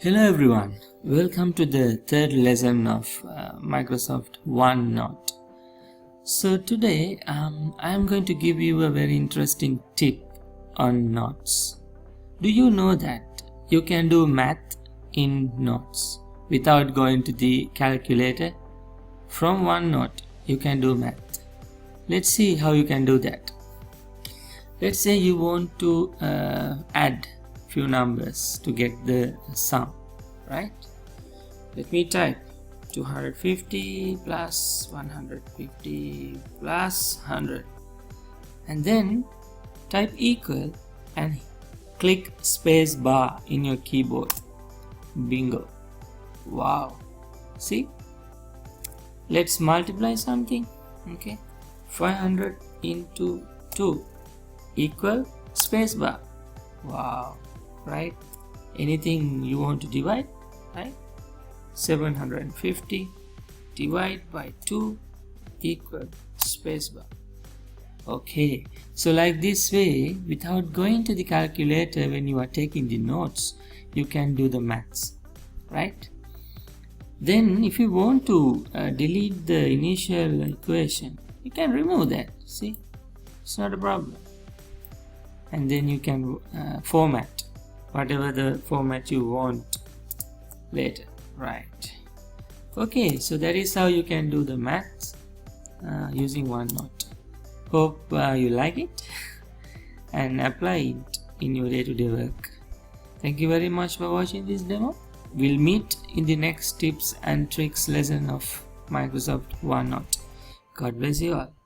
Hello everyone, welcome to the third lesson of Microsoft OneNote. So today I am going to give you a very interesting tip on notes. Do you know that you can do math in notes without going to the calculator? From OneNote you can do math. Let's see how you can do that. Let's say you want to add few numbers to get the sum, right? Let me type 250 plus 150 plus 100 and then type equal and click space bar in your keyboard. Bingo. Wow. See? Let's multiply something. Okay, 500 into 2 equal space bar. Wow, right? Anything you want to divide, right? 750 divide by 2 equal spacebar. Okay, so like this way, without going to the calculator when you are taking the notes, you can do the maths, right? Then if you want to delete the initial equation, you can remove that. See, it's not a problem. And then you can format whatever the format you want later, right? Okay, so that is how you can do the maths using OneNote. Hope you like it and apply it in your day-to-day work. Thank you very much for watching this demo. We'll meet in the next tips and tricks lesson of Microsoft OneNote. God bless you all.